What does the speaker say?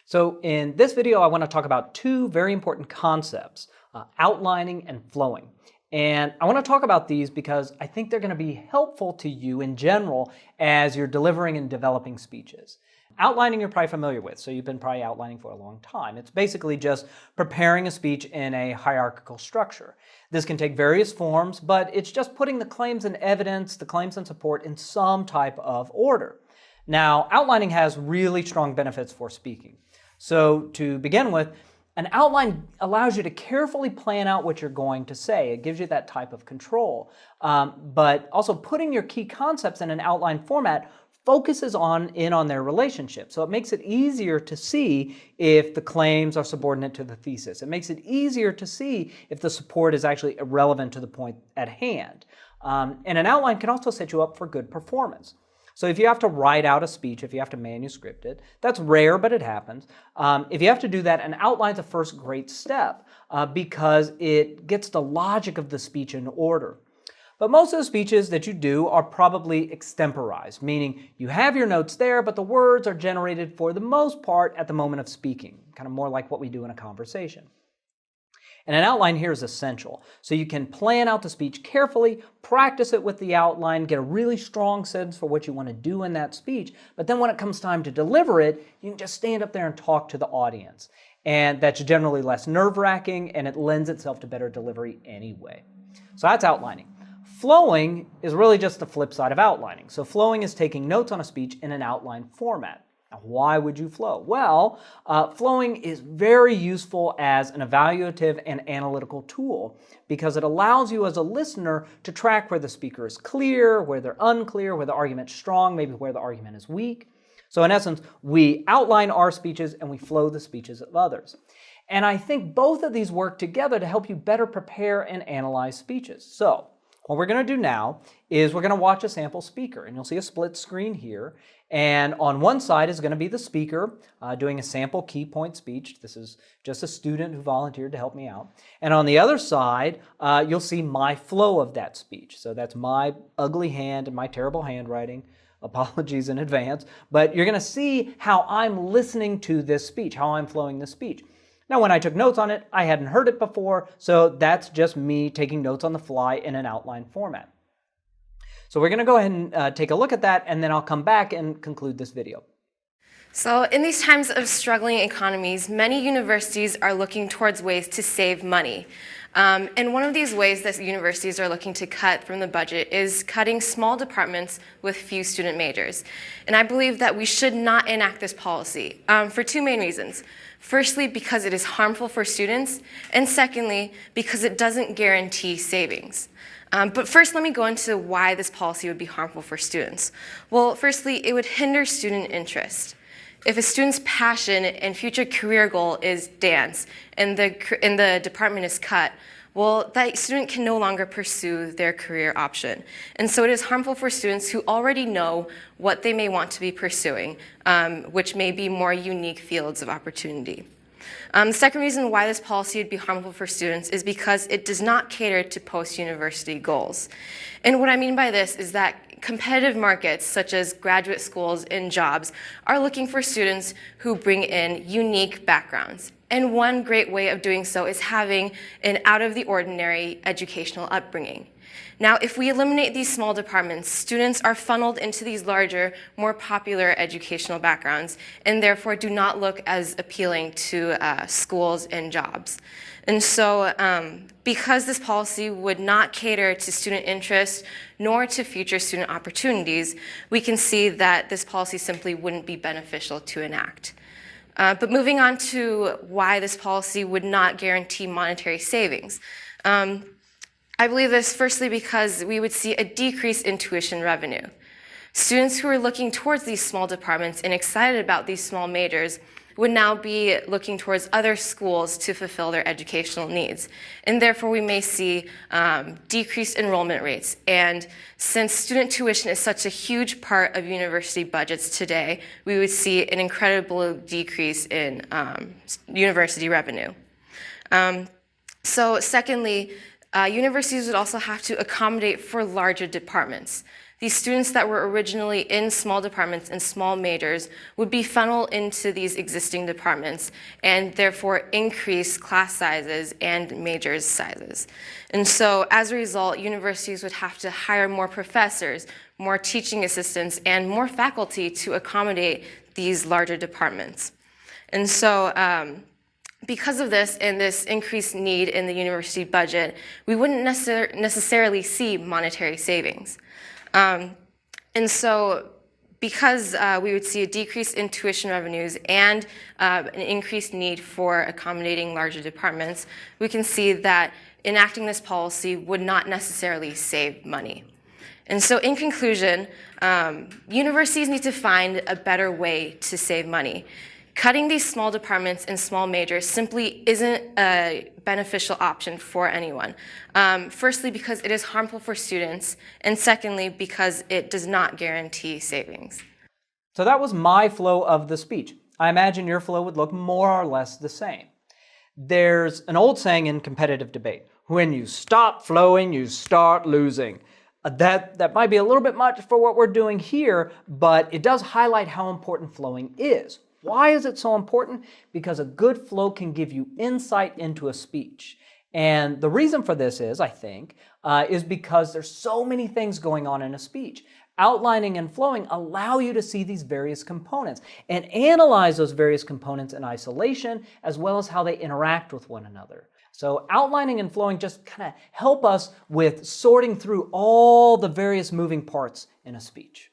So in this video, I want to talk about two very important concepts, outlining and flowing. And I want to talk about these because I think they're going to be helpful to you in general as you're delivering and developing speeches. Outlining you're probably familiar with, so you've been probably outlining for a long time. It's basically just preparing a speech in a hierarchical structure. This can take various forms, but it's just putting the claims and evidence, the claims and support in some type of order. Now, outlining has really strong benefits for speaking. So to begin with, an outline allows you to carefully plan out what you're going to say. It gives you that type of control. But also putting your key concepts in an outline format focuses in on their relationship. So it makes it easier to see if the claims are subordinate to the thesis. It makes it easier to see if the support is actually irrelevant to the point at hand. And an outline can also set you up for good performance. So if you have to write out a speech, if you have to manuscript it, that's rare, but it happens. If you have to do that, an outline's a first great step because it gets the logic of the speech in order. But most of the speeches that you do are probably extemporized, meaning you have your notes there, but the words are generated for the most part at the moment of speaking, kind of more like what we do in a conversation. And an outline here is essential. So you can plan out the speech carefully, practice it with the outline, get a really strong sense for what you want to do in that speech, but then when it comes time to deliver it, you can just stand up there and talk to the audience. And that's generally less nerve-wracking, and it lends itself to better delivery anyway. So that's outlining. Flowing is really just the flip side of outlining. So flowing is taking notes on a speech in an outline format. Now, why would you flow? Well, flowing is very useful as an evaluative and analytical tool because it allows you as a listener to track where the speaker is clear, where they're unclear, where the argument's strong, maybe where the argument is weak. So in essence, we outline our speeches and we flow the speeches of others. And I think both of these work together to help you better prepare and analyze speeches. So what we're going to do now is we're going to watch a sample speaker, and you'll see a split screen here. And on one side is going to be the speaker doing a sample key point speech. This is just a student who volunteered to help me out. And on the other side, you'll see my flow of that speech. So that's my ugly hand and my terrible handwriting. Apologies in advance. But you're going to see how I'm listening to this speech, how I'm flowing this speech. Now, when I took notes on it, I hadn't heard it before, so that's just me taking notes on the fly in an outline format. So we're going to go ahead and take a look at that, and then I'll come back and conclude this video. So in these times of struggling economies, many universities are looking towards ways to save money. And one of these ways that universities are looking to cut from the budget is cutting small departments with few student majors. And I believe that we should not enact this policy for two main reasons. Firstly, because it is harmful for students, and secondly, because it doesn't guarantee savings. But first, let me go into why this policy would be harmful for students. Well, firstly, it would hinder student interest. If a student's passion and future career goal is dance, and the department is cut, well, that student can no longer pursue their career option. And so it is harmful for students who already know what they may want to be pursuing, which may be more unique fields of opportunity. The second reason why this policy would be harmful for students is because it does not cater to post-university goals. And what I mean by this is that competitive markets, such as graduate schools and jobs, are looking for students who bring in unique backgrounds. And one great way of doing so is having an out-of-the-ordinary educational upbringing. Now, if we eliminate these small departments, students are funneled into these larger, more popular educational backgrounds, and therefore do not look as appealing to schools and jobs. And so, because this policy would not cater to student interest nor to future student opportunities, we can see that this policy simply wouldn't be beneficial to enact. But moving on to why this policy would not guarantee monetary savings. I believe this firstly because we would see a decrease in tuition revenue. Students who are looking towards these small departments and excited about these small majors would now be looking towards other schools to fulfill their educational needs. And therefore, we may see decreased enrollment rates. And since student tuition is such a huge part of university budgets today, we would see an incredible decrease in university revenue. So secondly, universities would also have to accommodate for larger departments. these students that were originally in small departments and small majors would be funneled into these existing departments and therefore increase class sizes and majors sizes. And so as a result, universities would have to hire more professors, more teaching assistants, and more faculty to accommodate these larger departments. And so because of this and this increased need in the university budget, we wouldn't necessarily see monetary savings. And so because we would see a decrease in tuition revenues and an increased need for accommodating larger departments, we can see that enacting this policy would not necessarily save money. And so in conclusion, universities need to find a better way to save money. Cutting these small departments and small majors simply isn't a beneficial option for anyone. Firstly, because it is harmful for students, and secondly, because it does not guarantee savings. So that was my flow of the speech. I imagine your flow would look more or less the same. There's an old saying in competitive debate: when you stop flowing, you start losing. That might be a little bit much for what we're doing here, but it does highlight how important flowing is. Why is it so important? Because a good flow can give you insight into a speech. And the reason for this is, I think, is because there's so many things going on in a speech. Outlining and flowing allow you to see these various components and analyze those various components in isolation, as well as how they interact with one another. So outlining and flowing just kind of help us with sorting through all the various moving parts in a speech.